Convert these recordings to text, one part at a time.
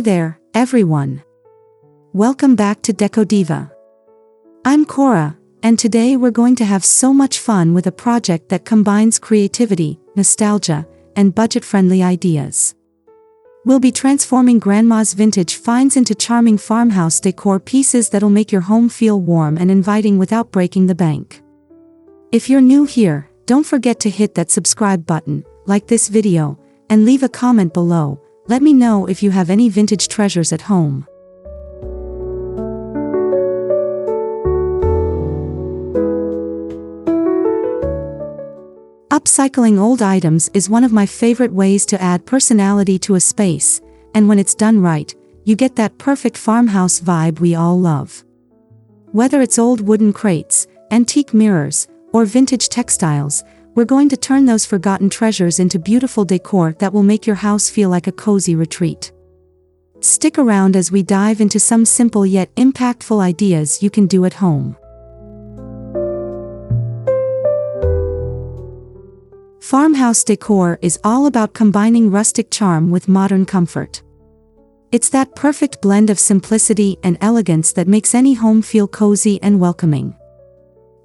there, everyone. Welcome back to Deco Diva. I'm Cora, and today we're going to have so much fun with a project that combines creativity, nostalgia, and budget-friendly ideas. We'll be transforming Grandma's vintage finds into charming farmhouse decor pieces that'll make your home feel warm and inviting without breaking the bank. If you're new here, don't forget to hit that subscribe button, like this video, and leave a comment below. Let me know if you have any vintage treasures at home. Upcycling old items is one of my favorite ways to add personality to a space, and when it's done right, you get that perfect farmhouse vibe we all love. Whether it's old wooden crates, antique mirrors, or vintage textiles, we're going to turn those forgotten treasures into beautiful decor that will make your house feel like a cozy retreat. Stick around as we dive into some simple yet impactful ideas you can do at home. Farmhouse decor is all about combining rustic charm with modern comfort. It's that perfect blend of simplicity and elegance that makes any home feel cozy and welcoming.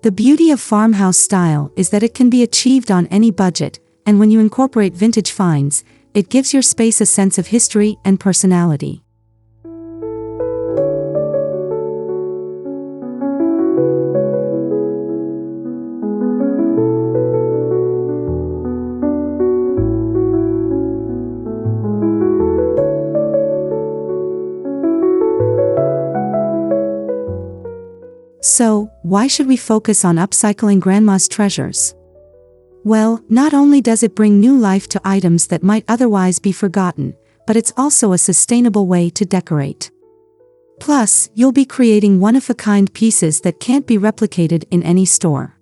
The beauty of farmhouse style is that it can be achieved on any budget, and when you incorporate vintage finds, it gives your space a sense of history and personality. So, why should we focus on upcycling Grandma's treasures? Well, not only does it bring new life to items that might otherwise be forgotten, but it's also a sustainable way to decorate. Plus, you'll be creating one-of-a-kind pieces that can't be replicated in any store.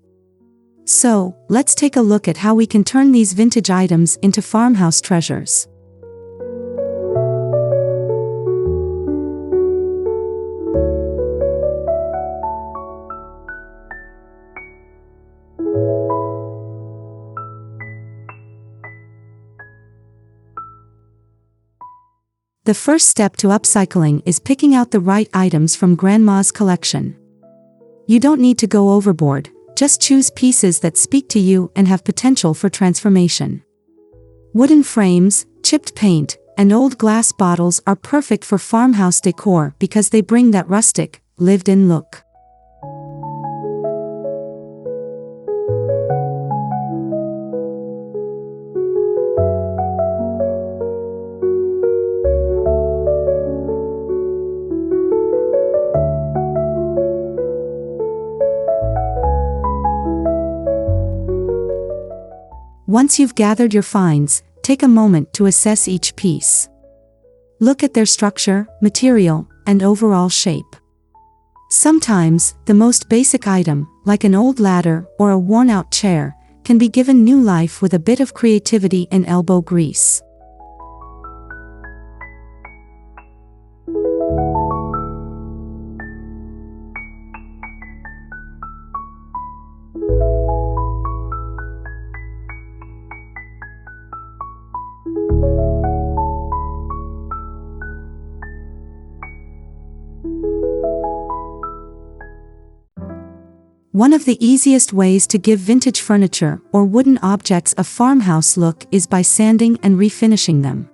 So, let's take a look at how we can turn these vintage items into farmhouse treasures. The first step to upcycling is picking out the right items from Grandma's collection. You don't need to go overboard, just choose pieces that speak to you and have potential for transformation. Wooden frames, chipped paint, and old glass bottles are perfect for farmhouse decor because they bring that rustic, lived-in look. Once you've gathered your finds, take a moment to assess each piece. Look at their structure, material, and overall shape. Sometimes, the most basic item, like an old ladder or a worn-out chair, can be given new life with a bit of creativity and elbow grease. One of the easiest ways to give vintage furniture or wooden objects a farmhouse look is by sanding and refinishing them.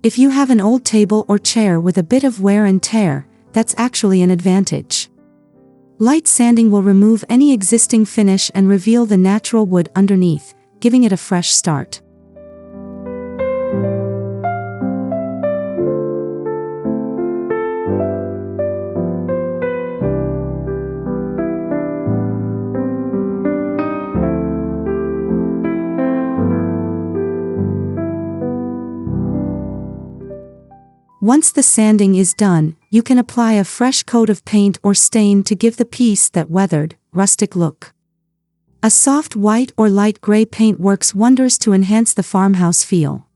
If you have an old table or chair with a bit of wear and tear, that's actually an advantage. Light sanding will remove any existing finish and reveal the natural wood underneath, giving it a fresh start. Once the sanding is done, you can apply a fresh coat of paint or stain to give the piece that weathered, rustic look. A soft white or light gray paint works wonders to enhance the farmhouse feel.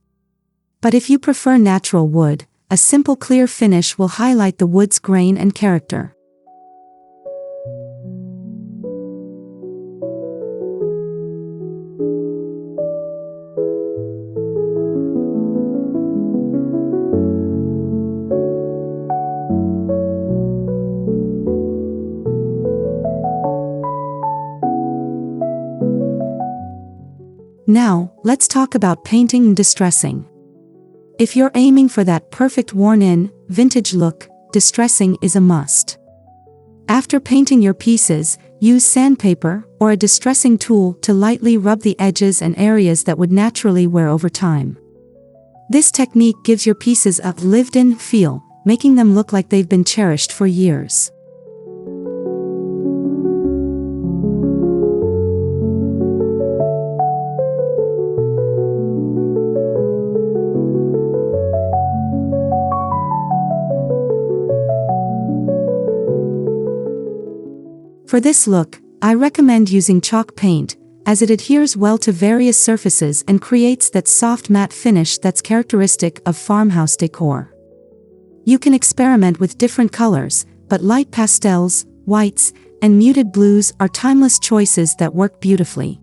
But if you prefer natural wood, a simple clear finish will highlight the wood's grain and character. Now, let's talk about painting and distressing. If you're aiming for that perfect worn-in, vintage look, distressing is a must. After painting your pieces, use sandpaper or a distressing tool to lightly rub the edges and areas that would naturally wear over time. This technique gives your pieces a lived-in feel, making them look like they've been cherished for years. For this look, I recommend using chalk paint, as it adheres well to various surfaces and creates that soft matte finish that's characteristic of farmhouse decor. You can experiment with different colors, but light pastels, whites, and muted blues are timeless choices that work beautifully.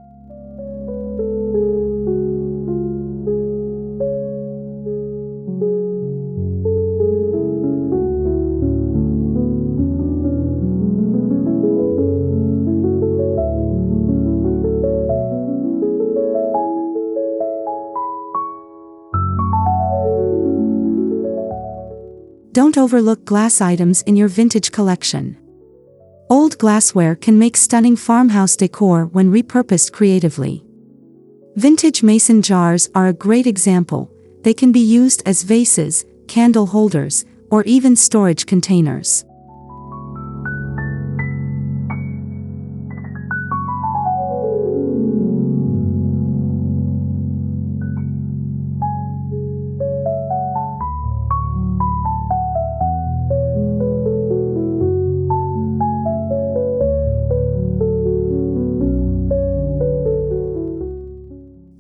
Don't overlook glass items in your vintage collection. Old glassware can make stunning farmhouse decor when repurposed creatively. Vintage mason jars are a great example. They can be used as vases, candle holders, or even storage containers.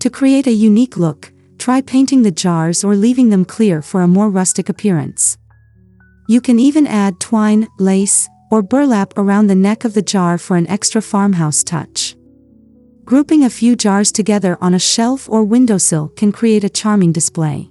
To create a unique look, try painting the jars or leaving them clear for a more rustic appearance. You can even add twine, lace, or burlap around the neck of the jar for an extra farmhouse touch. Grouping a few jars together on a shelf or windowsill can create a charming display.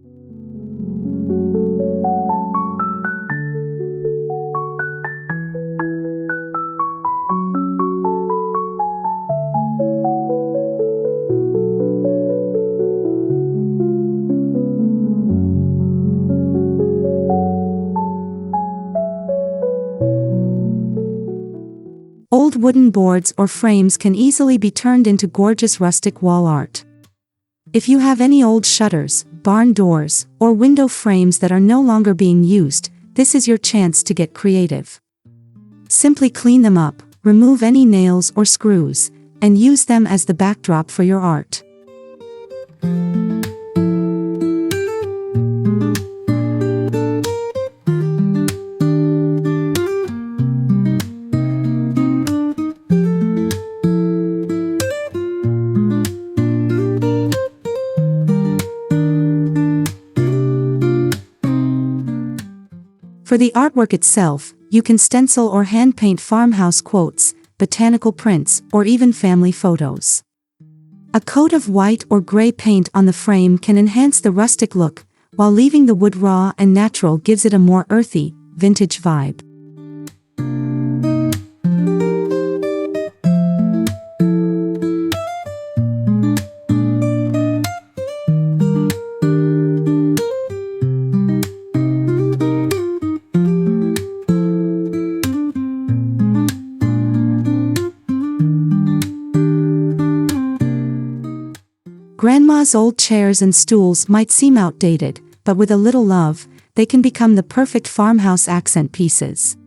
Old wooden boards or frames can easily be turned into gorgeous rustic wall art. If you have any old shutters, barn doors, or window frames that are no longer being used, this is your chance to get creative. Simply clean them up, remove any nails or screws, and use them as the backdrop for your art. For the artwork itself, you can stencil or hand paint farmhouse quotes, botanical prints, or even family photos. A coat of white or gray paint on the frame can enhance the rustic look, while leaving the wood raw and natural gives it a more earthy, vintage vibe. Grandma's old chairs and stools might seem outdated, but with a little love, they can become the perfect farmhouse accent pieces.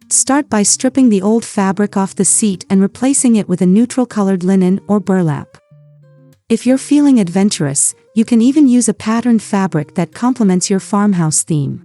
Start by stripping the old fabric off the seat and replacing it with a neutral-colored linen or burlap. If you're feeling adventurous, you can even use a patterned fabric that complements your farmhouse theme.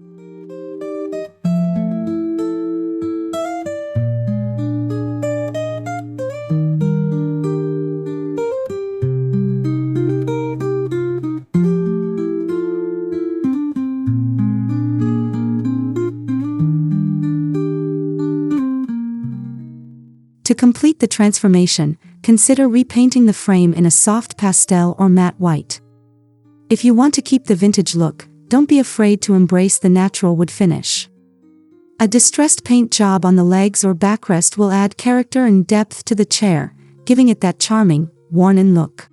To complete the transformation, consider repainting the frame in a soft pastel or matte white. If you want to keep the vintage look, don't be afraid to embrace the natural wood finish. A distressed paint job on the legs or backrest will add character and depth to the chair, giving it that charming, worn-in look.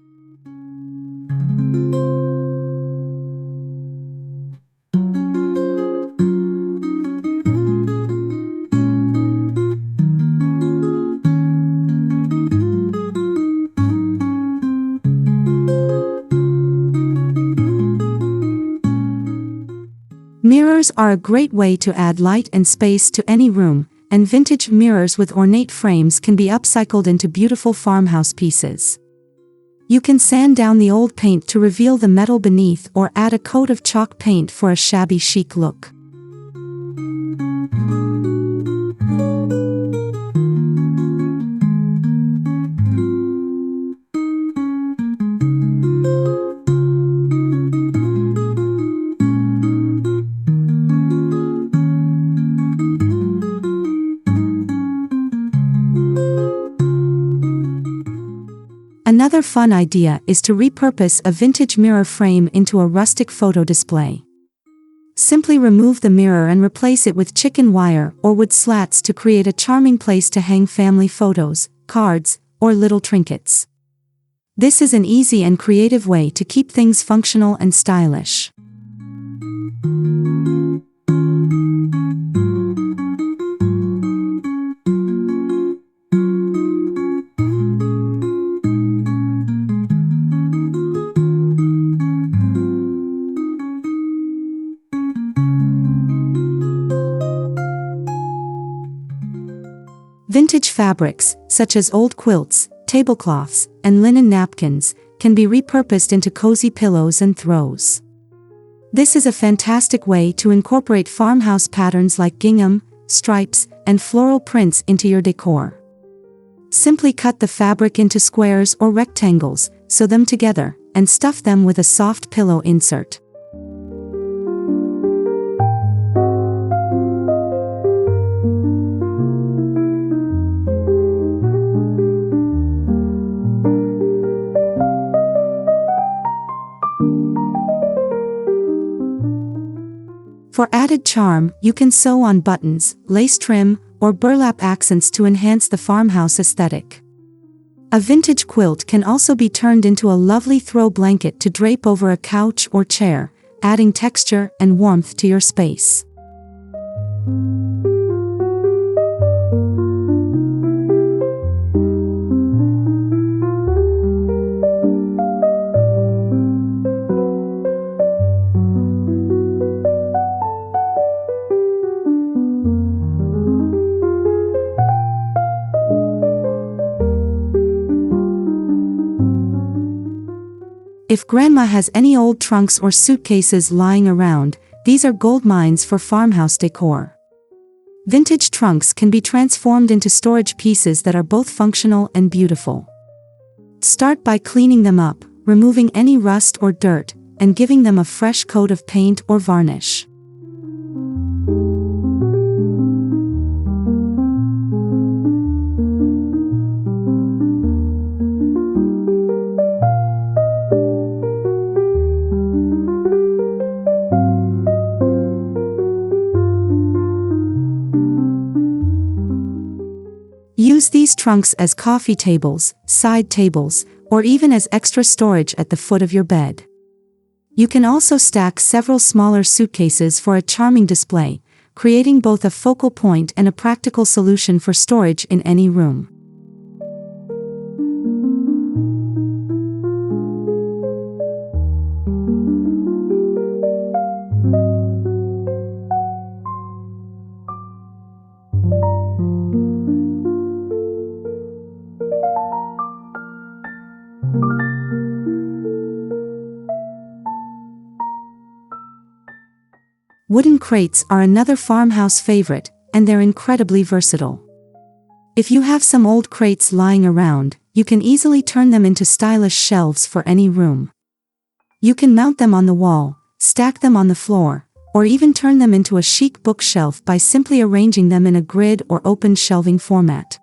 Mirrors are a great way to add light and space to any room, and vintage mirrors with ornate frames can be upcycled into beautiful farmhouse pieces. You can sand down the old paint to reveal the metal beneath or add a coat of chalk paint for a shabby chic look. Another fun idea is to repurpose a vintage mirror frame into a rustic photo display. Simply remove the mirror and replace it with chicken wire or wood slats to create a charming place to hang family photos, cards, or little trinkets. This is an easy and creative way to keep things functional and stylish. Vintage fabrics, such as old quilts, tablecloths, and linen napkins, can be repurposed into cozy pillows and throws. This is a fantastic way to incorporate farmhouse patterns like gingham, stripes, and floral prints into your decor. Simply cut the fabric into squares or rectangles, sew them together, and stuff them with a soft pillow insert. For added charm, you can sew on buttons, lace trim, or burlap accents to enhance the farmhouse aesthetic. A vintage quilt can also be turned into a lovely throw blanket to drape over a couch or chair, adding texture and warmth to your space. If Grandma has any old trunks or suitcases lying around, these are gold mines for farmhouse decor. Vintage trunks can be transformed into storage pieces that are both functional and beautiful. Start by cleaning them up, removing any rust or dirt, and giving them a fresh coat of paint or varnish. Use these trunks as coffee tables, side tables, or even as extra storage at the foot of your bed. You can also stack several smaller suitcases for a charming display, creating both a focal point and a practical solution for storage in any room. Wooden crates are another farmhouse favorite, and they're incredibly versatile. If you have some old crates lying around, you can easily turn them into stylish shelves for any room. You can mount them on the wall, stack them on the floor, or even turn them into a chic bookshelf by simply arranging them in a grid or open shelving format.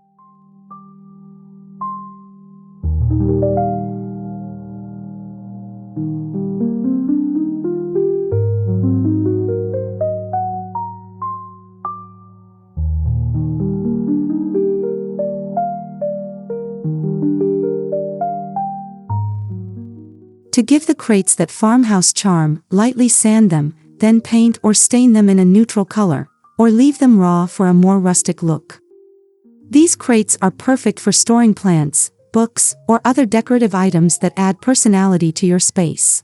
To give the crates that farmhouse charm, lightly sand them, then paint or stain them in a neutral color, or leave them raw for a more rustic look. These crates are perfect for storing plants, books, or other decorative items that add personality to your space.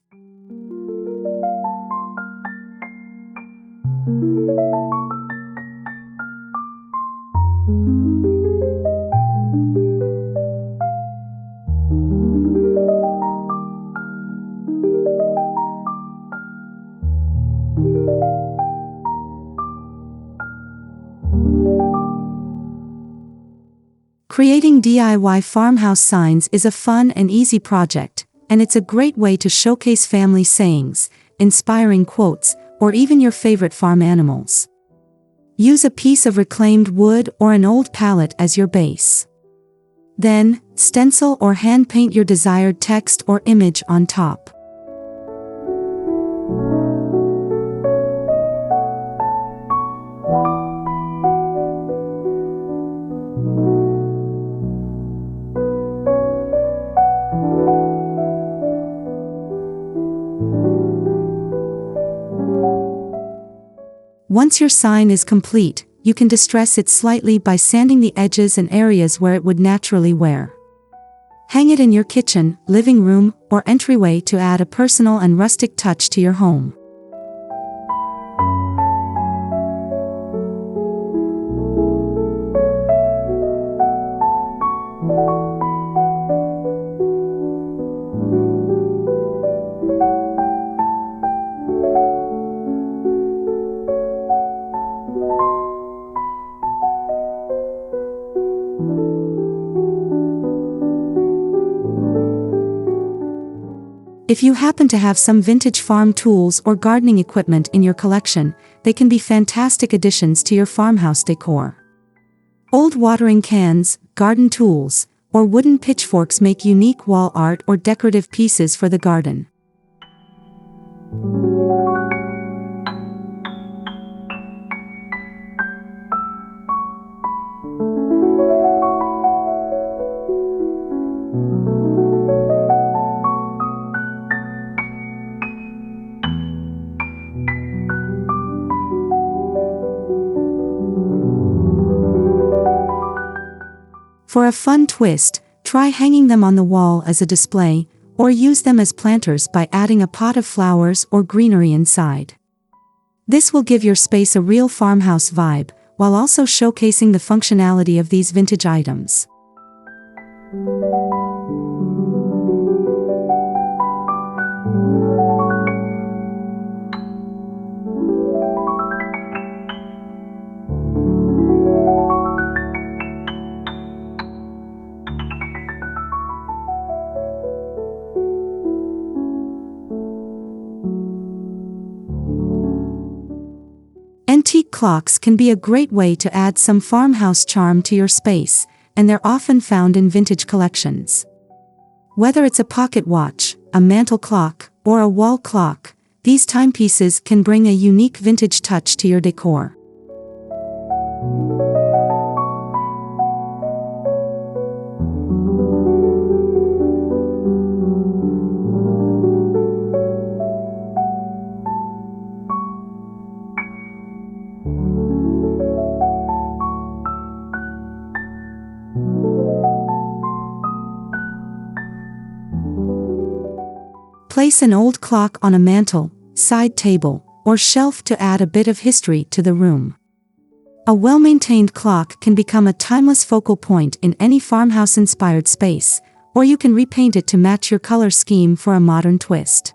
Creating DIY farmhouse signs is a fun and easy project, and it's a great way to showcase family sayings, inspiring quotes, or even your favorite farm animals. Use a piece of reclaimed wood or an old pallet as your base. Then, stencil or hand paint your desired text or image on top. Once your sign is complete, you can distress it slightly by sanding the edges and areas where it would naturally wear. Hang it in your kitchen, living room, or entryway to add a personal and rustic touch to your home. If you happen to have some vintage farm tools or gardening equipment in your collection, they can be fantastic additions to your farmhouse decor. Old watering cans, garden tools, or wooden pitchforks make unique wall art or decorative pieces for the garden. For a fun twist, try hanging them on the wall as a display, or use them as planters by adding a pot of flowers or greenery inside. This will give your space a real farmhouse vibe, while also showcasing the functionality of these vintage items. Antique clocks can be a great way to add some farmhouse charm to your space, and they're often found in vintage collections. Whether it's a pocket watch, a mantle clock, or a wall clock, these timepieces can bring a unique vintage touch to your decor. Place an old clock on a mantle, side table, or shelf to add a bit of history to the room. A well-maintained clock can become a timeless focal point in any farmhouse-inspired space, or you can repaint it to match your color scheme for a modern twist.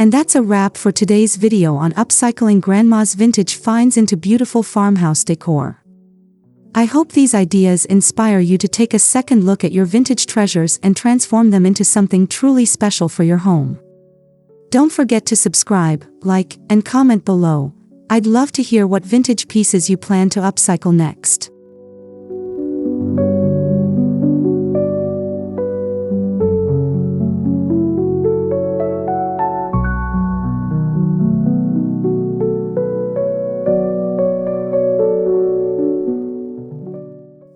And that's a wrap for today's video on upcycling grandma's vintage finds into beautiful farmhouse decor. I hope these ideas inspire you to take a second look at your vintage treasures and transform them into something truly special for your home. Don't forget to subscribe, like, and comment below. I'd love to hear what vintage pieces you plan to upcycle next.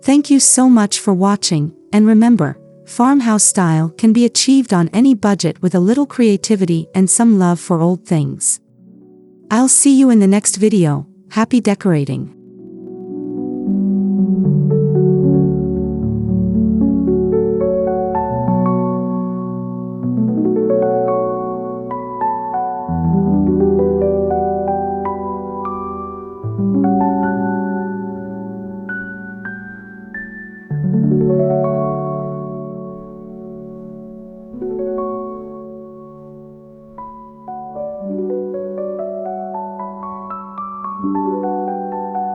Thank you so much for watching, and remember, farmhouse style can be achieved on any budget with a little creativity and some love for old things. I'll see you in the next video. Happy decorating!